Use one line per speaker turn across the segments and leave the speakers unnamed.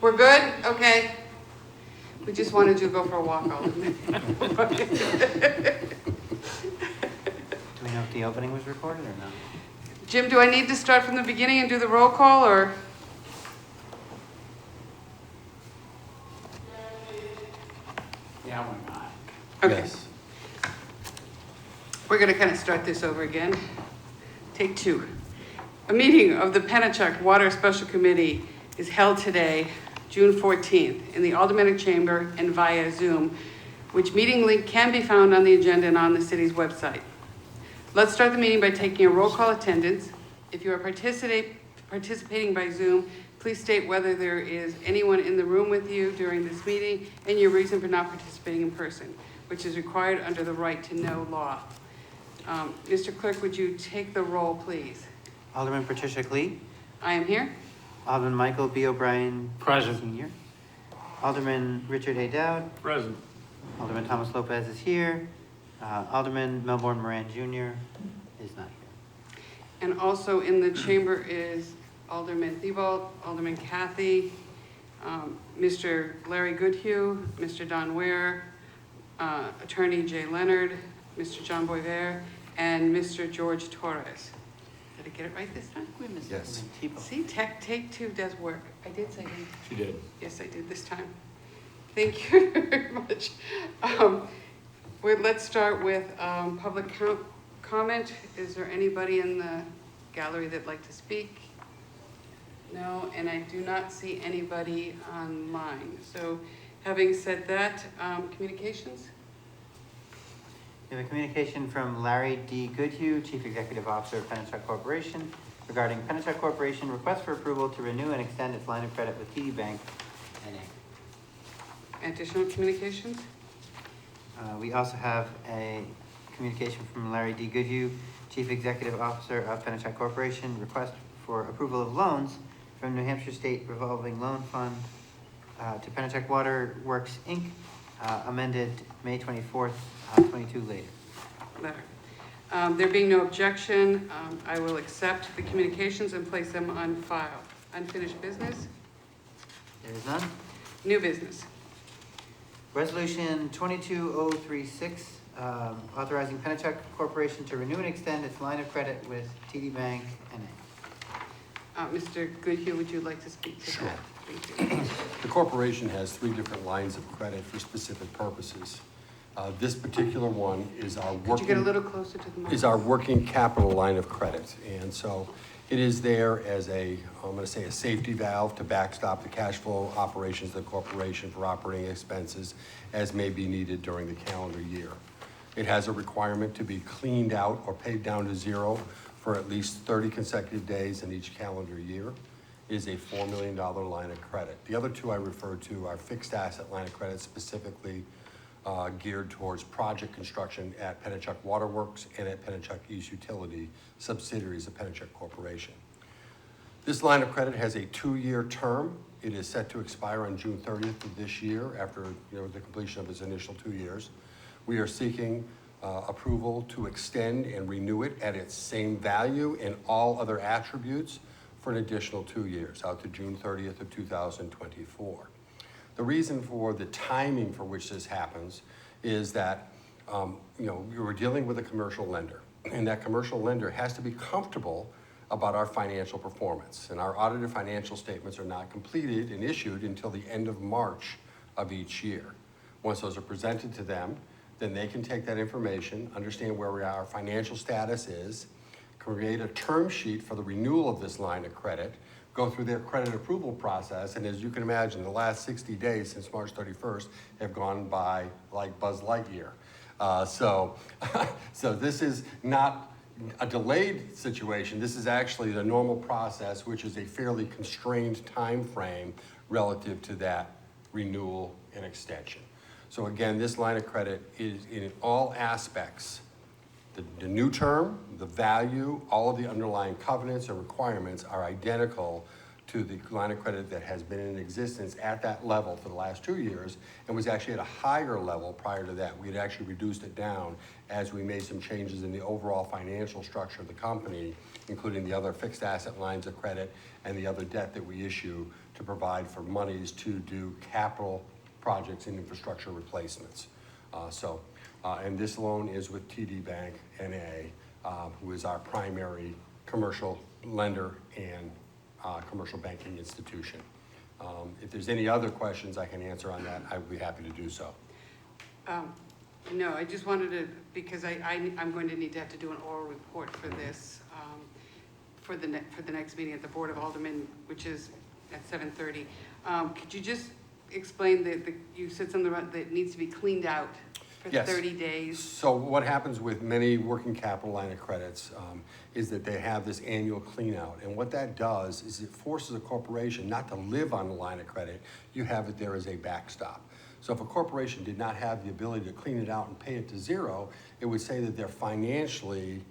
We're good? Okay. We just wanted you to go for a walk all the
Do we know if the opening was recorded or not?
Jim, do I need to start from the beginning and do the roll call, or?
Yeah, why not?
Okay.
Yes.
We're going to kind of start this over again. Take two. A meeting of the Pennichuck Water Special Committee is held today, June 14th, in the Aldermanic Chamber and via Zoom, which meeting link can be found on the agenda and on the city's website. Let's start the meeting by taking a roll call attendance. If you are participating by Zoom, please state whether there is anyone in the room with you during this meeting and your reason for not participating in person, which is required under the right to know law. Mr. Clerk, would you take the roll, please?
Alderman Pennichuck Lee.
I am here.
Alderman Michael B. O'Brien.
Present.
Sr. Alderman Richard A. Dowd.
Present.
Alderman Thomas Lopez is here. Alderman Melbourne Moran Jr. is not here.
And also in the chamber is Alderman Thibault, Alderman Kathy, Mr. Larry Goodhue, Mr. Don Ware, Attorney Jay Leonard, Mr. John Boisvert, and Mr. George Torres. Did I get it right this time?
We missed
Yes.
Alderman Tebow.
See, take two does work. I did say that.
She did.
Yes, I did this time. Thank you very much. Let's start with public comment. Is there anybody in the gallery that'd like to speak? No, and I do not see anybody online. So having said that, communications?
We have a communication from Larry D. Goodhue, Chief Executive Officer of Pennichuck Corporation, regarding Pennichuck Corporation request for approval to renew and extend its line of credit with TD Bank, NA.
Additional communications?
We also have a communication from Larry D. Goodhue, Chief Executive Officer of Pennichuck Corporation, request for approval of loans from New Hampshire State Revolving Loan Fund to Pennichuck Water Works, Inc., amended May 24th, 22 later.
Letter. There being no objection, I will accept the communications and place them on file. Unfinished business?
There is none.
New business.
Resolution 22036, authorizing Pennichuck Corporation to renew and extend its line of credit with TD Bank, NA.
Mr. Goodhue, would you like to speak to
Sure.
that? Thank you.
The corporation has 3 different lines of credit for specific purposes. This particular one is our
Could you get a little closer to the mic?
is our working capital line of credit. And so it is there as a safety valve to backstop the cash flow operations of the corporation for operating expenses as may be needed during the calendar year. It has a requirement to be cleaned out or paid down to zero for at least 30 consecutive days in each calendar year. It is a $4 million line of credit. The other 2 I referred to are fixed asset line of credit, specifically geared towards project construction at Pennichuck Water Works and at Pennichuck East Utility, subsidiaries of Pennichuck Corporation. This line of credit has a 2-year term. It is set to expire on June 30th of this year after the completion of its initial 2 years. We are seeking approval to extend and renew it at its same value and all other attributes for an additional 2 years, out to June 30th of 2024. The reason for the timing for which this happens is that we were dealing with a commercial lender, and that commercial lender has to be comfortable about our financial performance. And our audited financial statements are not completed and issued until the end of March of each year. Once those are presented to them, then they can take that information, understand where our financial status is, create a term sheet for the renewal of this line of credit, go through their credit approval process, and as you can imagine, the last 60 days since March 31st have gone by like Buzz Lightyear. So this is not a delayed situation. This is actually the normal process, which is a fairly constrained time frame relative to that renewal and extension. So again, this line of credit is in all aspects, the new term, the value, all of the underlying covenants and requirements are identical to the line of credit that has been in existence at that level for the last 2 years and was actually at a higher level prior to that. We had actually reduced it down as we made some changes in the overall financial structure of the company, including the other fixed asset lines of credit and the other debt that we issue to provide for monies to do capital projects and infrastructure replacements. And this loan is with TD Bank NA, who is our primary commercial lender and commercial banking institution. If there's any other questions I can answer on that, I would be happy to do so.
No, I just wanted to, because I'm going to need to have to do an oral report for this, for the next meeting at the Board of Aldermen, which is at 7:30. Could you just explain that you said something about that it needs to be cleaned out for
Yes.
30 days?
So what happens with many working capital line of credits is that they have this annual clean out. And what that does is it forces a corporation not to live on the line of credit. You have it there as a backstop. So if a corporation did not have the ability to clean it out and pay it to zero, it would say that they're financially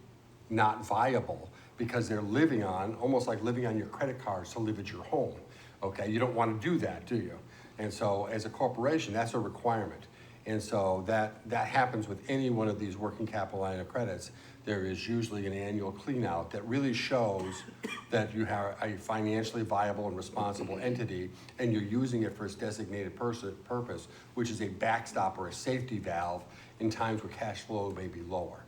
not viable because they're living on, almost like living on your credit cards to live at your home. Okay, you don't want to do that, do you? And so as a corporation, that's a requirement. And so that happens with any one of these working capital line of credits. There is usually an annual clean out that really shows that you have a financially viable and responsible entity and you're using it for its designated purpose, which is a backstop or a safety valve in times where cash flow may be lower.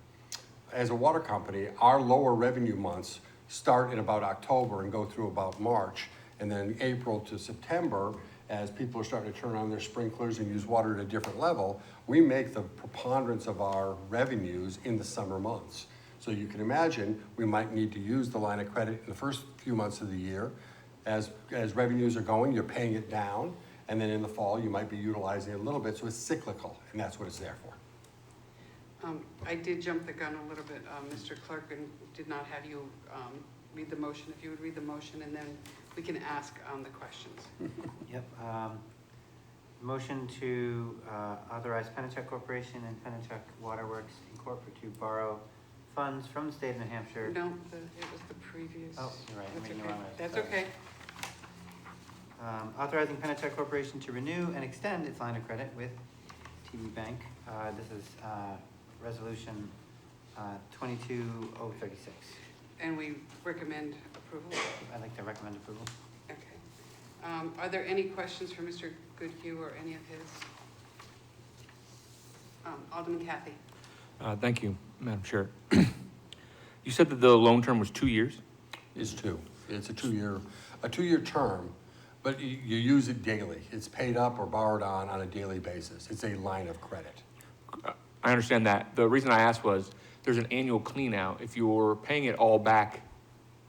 As a water company, our lower revenue months start in about October and go through about March, and then April to September, as people are starting to turn on their sprinklers and use water at a different level, we make the preponderance of our revenues in the summer months. So you can imagine we might need to use the line of credit in the first few months of the year. As revenues are going, you're paying it down, and then in the fall, you might be utilizing it a little bit, so it's cyclical, and that's what it's there for.
I did jump the gun a little bit, Mr. Clerk, and did not have you read the motion. If you would read the motion, and then we can ask the questions.
Yep. Motion to authorize Pennichuck Corporation and Pennichuck Waterworks Incorporated to borrow funds from the state of New Hampshire.
No, it was the previous.
Oh, you're right. I'm
That's
reading the
okay.
wrong one.
That's
Sorry.
okay.
Authorizing Pennichuck Corporation to renew and extend its line of credit with TD Bank. This is resolution 22036.
And we recommend approval.
I'd like to recommend approval.
Okay. Are there any questions for Mr. Goodhue or any of his? Alderman Kathy.
Thank you, Madam Chair. You said that the loan term was 2 years?
It's two. It's a two-year term, but you use it daily. It's paid up or borrowed on a daily basis. It's a line of credit.
I understand that. The reason I asked was there's an annual clean out. If you're paying it all back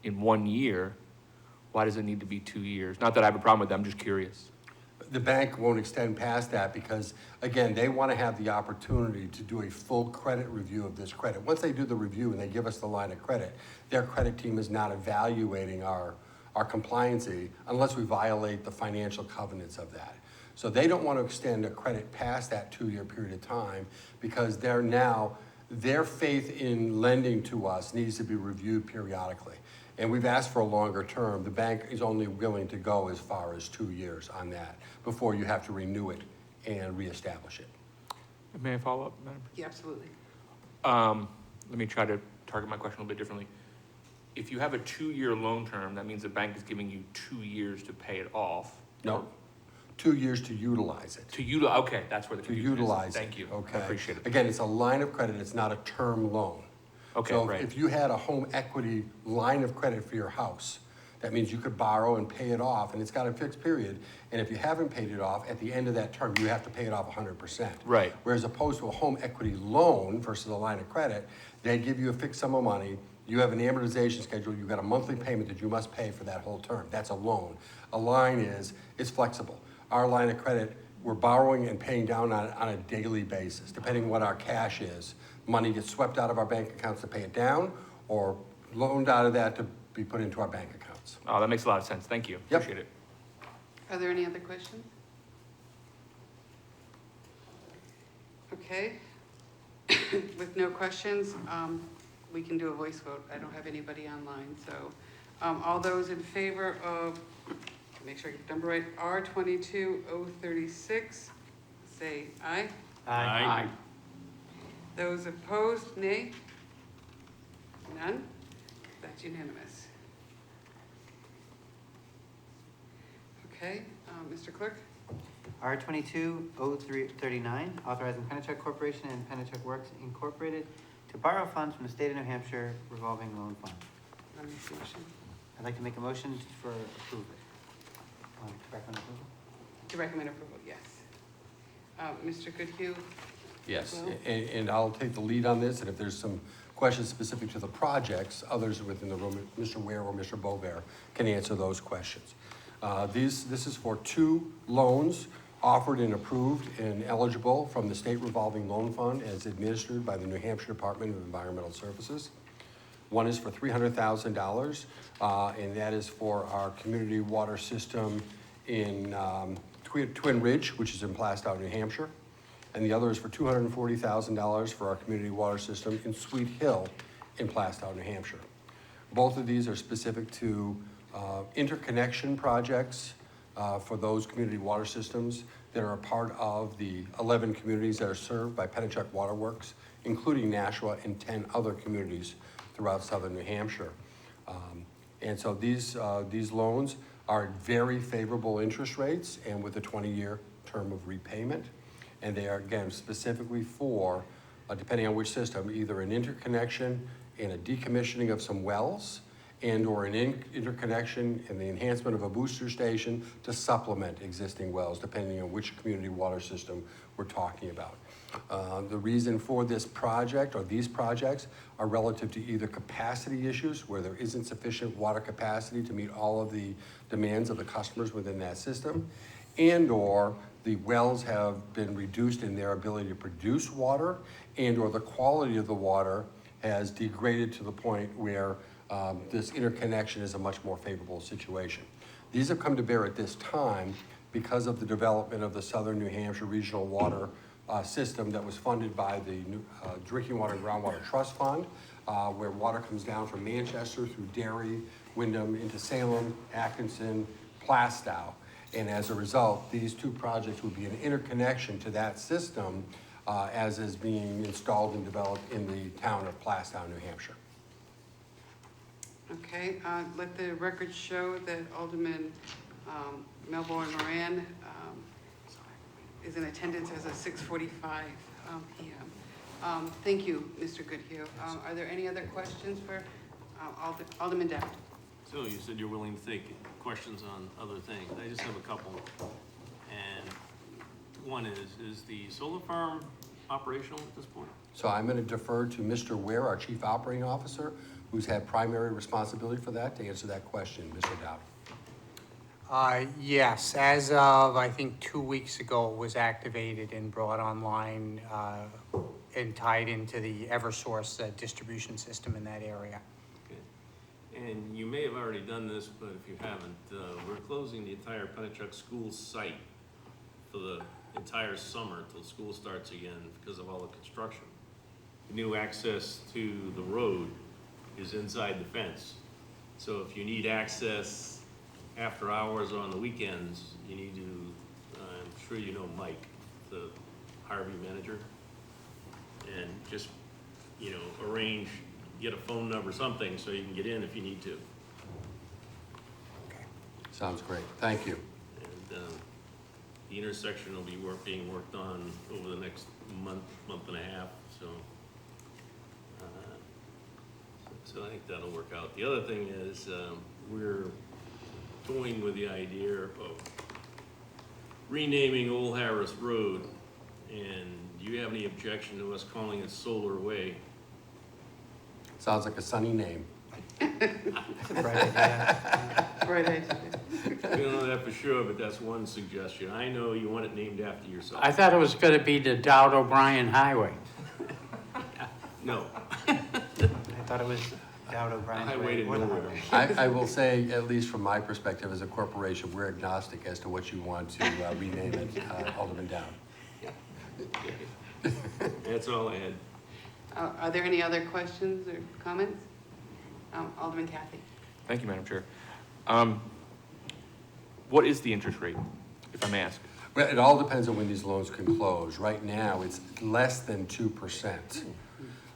in 1 year, why does it need to be 2 years? Not that I have a problem with that, I'm just curious.
The bank won't extend past that because, again, they want to have the opportunity to do a full credit review of this credit. Once they do the review and they give us the line of credit, their credit team is not evaluating our compliancy unless we violate the financial covenants of that. So they don't want to extend a credit past that 2-year period of time because their faith in lending to us needs to be reviewed periodically. And we've asked for a longer term. The bank is only willing to go as far as 2 years on that before you have to renew it and reestablish it.
May I follow up, Madam?
Yeah, absolutely.
Let me try to target my question a little bit differently. If you have a 2-year loan term, that means the bank is giving you 2 years to pay it off.
No, 2 years to utilize it.
Okay, that's where the confusion is.
Utilize it.
Thank you.
Okay.
I appreciate it.
Again, it's a line of credit, it's not a term loan.
Okay,
So
right.
if you had a home equity line of credit for your house, that means you could borrow and pay it off, and it's got a fixed period. And if you haven't paid it off, at the end of that term, you have to pay it off 100%.
Right.
Whereas opposed to a home equity loan versus a line of credit, they give you a fixed sum of money, you have an amortization schedule, you've got a monthly payment that you must pay for that whole term. That's a loan. A line it's flexible. Our line of credit, we're borrowing and paying down on a daily basis, depending what our cash is. Money gets swept out of our bank accounts to pay it down, or loaned out of that to be put into our bank accounts.
Oh, that makes a lot of sense. Thank you.
Yep.
Appreciate it.
Are there any other questions? Okay. With no questions, we can do a voice vote. I don't have anybody online, so all those in favor of, make sure I get the number right, R22036, say aye.
Aye.
Those opposed, nay? None? That's unanimous. Okay, Mr. Clerk?
R 22-0339, authorizing Pennachuck Corporation and Pennachuck Works Incorporated to borrow funds from the state of New Hampshire revolving loan fund.
Want to make a motion?
I'd like to make a motion for approval. To recommend approval?
To recommend approval, yes. Mr. Goodhue?
Yes,
Well-
and I'll take the lead on this, and if there's some questions specific to the projects, others within the room, Mr. Ware or Mr. Bover, can answer those questions. This is for 2 loans offered and approved and eligible from the State Revolving Loan Fund as administered by the New Hampshire Department of Environmental Services. One is for $300,000, and that is for our community water system in Twin Ridge, which is in Plastow, New Hampshire. And the other is for $240,000 for our community water system in Sweet Hill in Plastow, New Hampshire. Both of these are specific to interconnection projects for those community water systems that are a part of the 11 communities that are served by Pennichuck Water Works, including Nashua and 10 other communities throughout southern New Hampshire. And so these loans are at very favorable interest rates and with a 20-year term of repayment. And they are, again, specifically for, depending on which system, either an interconnection and a decommissioning of some wells and/or an interconnection and the enhancement of a booster station to supplement existing wells, depending on which community water system we're talking about. The reason for this project or these projects are relative to either capacity issues where there isn't sufficient water capacity to meet all of the demands of the customers within that system, and/or the wells have been reduced in their ability to produce water, and/or the quality of the water has degraded to the point where this interconnection is a much more favorable situation. These have come to bear at this time because of the development of the Southern New Hampshire Regional Water System that was funded by the Drinking Water and Groundwater Trust Fund, where water comes down from Manchester through Derry, Wyndham, into Salem, Atkinson, Plastow. And as a result, these 2 projects would be an interconnection to that system as is being installed and developed in the town of Plastow, New Hampshire.
Okay, let the record show that Alderman Melbourne Moran is in attendance as of 6:45 p.m. Thank you, Mr. Goodhue. Are there any other questions for Alderman Dowd?
So you said you're willing to take questions on other things. I just have a couple. And one is the solar farm operational at this point?
So I'm going to defer to Mr. Ware, our Chief Operating Officer, who's had primary responsibility for that, to answer that question. Mr. Dowd.
Yes, as of, I think, 2 weeks ago, it was activated and brought online and tied into the Eversource distribution system in that area.
Okay. And you may have already done this, but if you haven't, we're closing the entire Pennachuck school site for the entire summer until school starts again because of all the construction. The new access to the road is inside the fence. So if you need access after hours or on the weekends, you need to, I'm sure you know Mike, the Harvey manager, and just, arrange, get a phone number, something, so you can get in if you need to.
Sounds great. Thank you.
And the intersection will be being worked on over the next month and a half, so I think that'll work out. The other thing is, we're toying with the idea of renaming Old Harris Road, and do you have any objection to us calling it Solar Way?
Sounds like a sunny name.
That's a bright idea.
Right.
We don't know that for sure, but that's one suggestion. I know you want it named after yourself.
I thought it was gonna be the Dowd O'Brien Highway.
No.
I thought it was Dowd O'Brien's
Highway
way
to
or the
nowhere.
highway.
I will say, at least from my perspective as a corporation, we're agnostic as to what you want to rename it, Alderman Dowd.
That's all I had.
Are there any other questions or comments? Alderman Kathy.
Thank you, Madam Chair. What is the interest rate, if I may ask?
Well, it all depends on when these loans can close. Right now, it's less than 2%.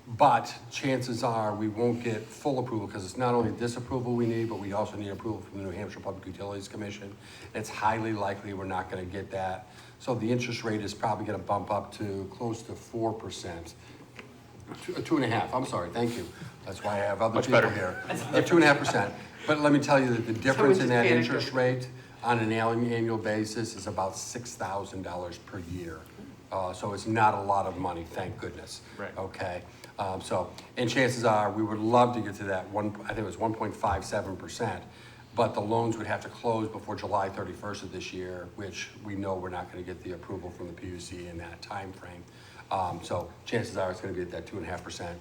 But chances are, we won't get full approval, because it's not only this approval we need, but we also need approval from the New Hampshire Public Utilities Commission. It's highly likely we're not gonna get that. So the interest rate is probably gonna bump up to close to 4%. 2.5, I'm sorry, thank you. That's why I have other
Much
people
better.
here. 2.5%. But let me tell you that the difference in
just
that
panicked.
interest rate on an annual basis is about $6,000 per year. So it's not a lot of money, thank goodness.
Right.
Okay, and chances are, we would love to get to that I think it was 1.57%, but the loans would have to close before July 31st of this year, which we know we're not gonna get the approval from the PUC in that timeframe. So chances are it's gonna be at that 2.5%.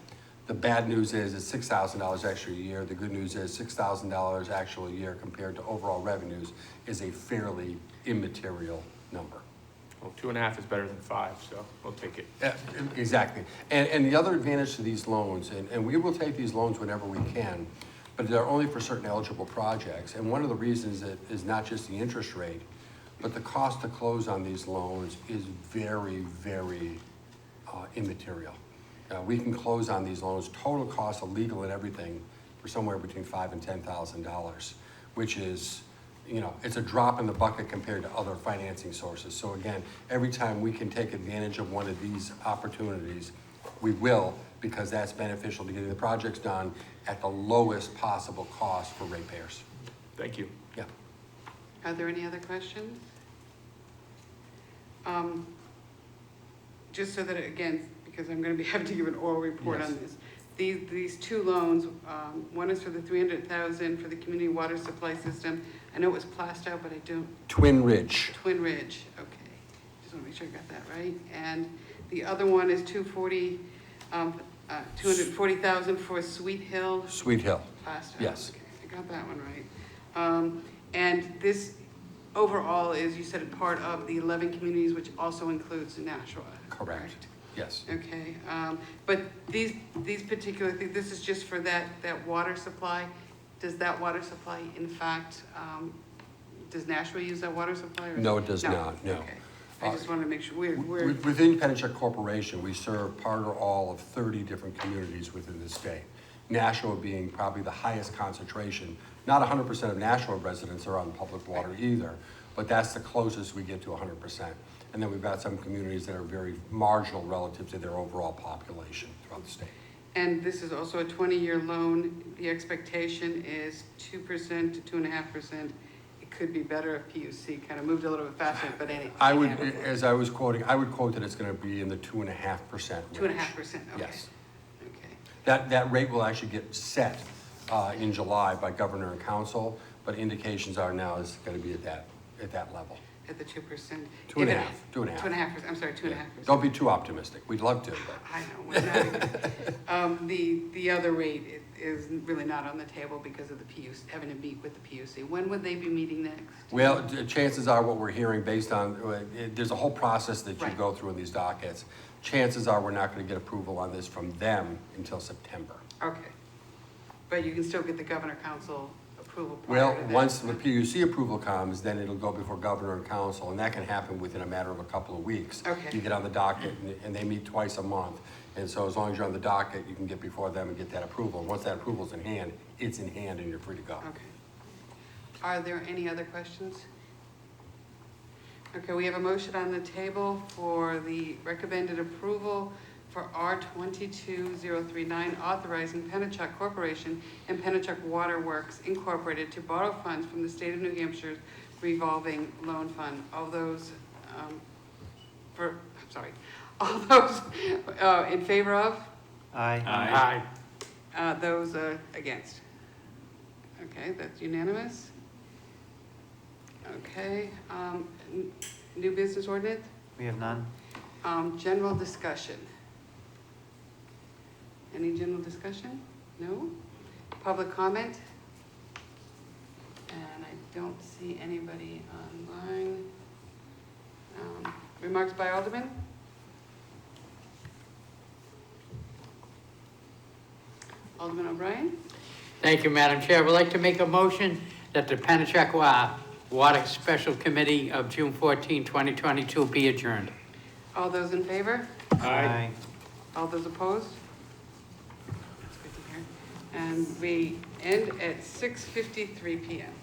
The bad news is it's $6,000 extra a year. The good news is $6,000 actual a year compared to overall revenues is a fairly immaterial number.
Well, 2.5 is better than 5, so we'll take it.
Yeah, exactly. And the other advantage to these loans, and we will take these loans whenever we can, but they're only for certain eligible projects. And one of the reasons is not just the interest rate, but the cost to close on these loans is very, very immaterial. We can close on these loans, total cost of legal and everything, for somewhere between $5,000 and $10,000, which is, it's a drop in the bucket compared to other financing sources. So again, every time we can take advantage of one of these opportunities, we will, because that's beneficial to getting the projects done at the lowest possible cost for ratepayers.
Thank you.
Yeah.
Are there any other questions? Just so that, again, because I'm gonna be having to give an oral report on
Yes.
this. These two loans, one is for the $300,000 for the community water supply system. I know it was Plastow, but I don't,
Twin Ridge.
Twin Ridge, okay. Just wanna make sure I got that right. And the other one is 240,000 for Sweet Hill
Sweet Hill.
Plastow.
Yes.
Okay, I got that one right. And this overall is, you said, part of the 11 communities, which also includes Nashua.
Correct. Yes.
Okay, but these particular things, this is just for that water supply? Does that water supply, in fact, does Nashua use that water supply? Or?
No, it does not, no.
Okay, I just wanted to make sure we're,
Within Pennichuck Corporation, we serve part or all of 30 different communities within the state. Nashua being probably the highest concentration. Not 100% of Nashua residents are on public water either, but that's the closest we get to 100%. And then we've got some communities that are very marginal relative to their overall population throughout the state.
and this is also a 20-year loan. The expectation is 2% to 2.5%. It could be better if PUC kind of moved a little bit faster, but anyway.
I would, as I was quoting, I would quote that it's gonna be in the 2.5% range.
2.5%, okay.
Yes.
Okay,
That rate will actually get set in July by governor and council, but indications are now it's gonna be at that level.
at the 2%.
2.5%.
2.5%, I'm sorry, 2.5%.
Don't be too optimistic. We'd love to, but.
I know, we're not even- the other rate is really not on the table because of the PUC, having to meet with the PUC. When would they be meeting next?
Well, chances are what we're hearing based on, there's a whole process that you
Right.
go through in these dockets. Chances are we're not gonna get approval on this from them until September.
Okay, but you can still get the governor council approval prior
Well,
to that?
once the PUC approval comes, then it'll go before governor and council, and that can happen within a matter of a couple of weeks.
Okay.
You get on the docket, and they meet twice a month, and so as long as you're on the docket, you can get before them and get that approval. Once that approval's in hand, it's in hand and you're free to go.
Okay. Are there any other questions? Okay, we have a motion on the table for the recommended approval for R-22039, authorizing Pennichuck Corporation and Pennichuck Water Works Incorporated to borrow funds from the state of New Hampshire's revolving loan fund. All those, all those in favor of?
Aye.
Those against? Okay, that's unanimous. Okay, new business ordinance?
We have none.
General discussion. Any general discussion? No? Public comment? And I don't see anybody online. Remarks by Alderman? Alderman O'Brien?
Thank you, Madam Chair. I would like to make a motion that the Pennichuck Water Special Committee of June 14, 2022 be adjourned.
All those in favor?
Aye.
All those opposed? And we end at 6:53 PM.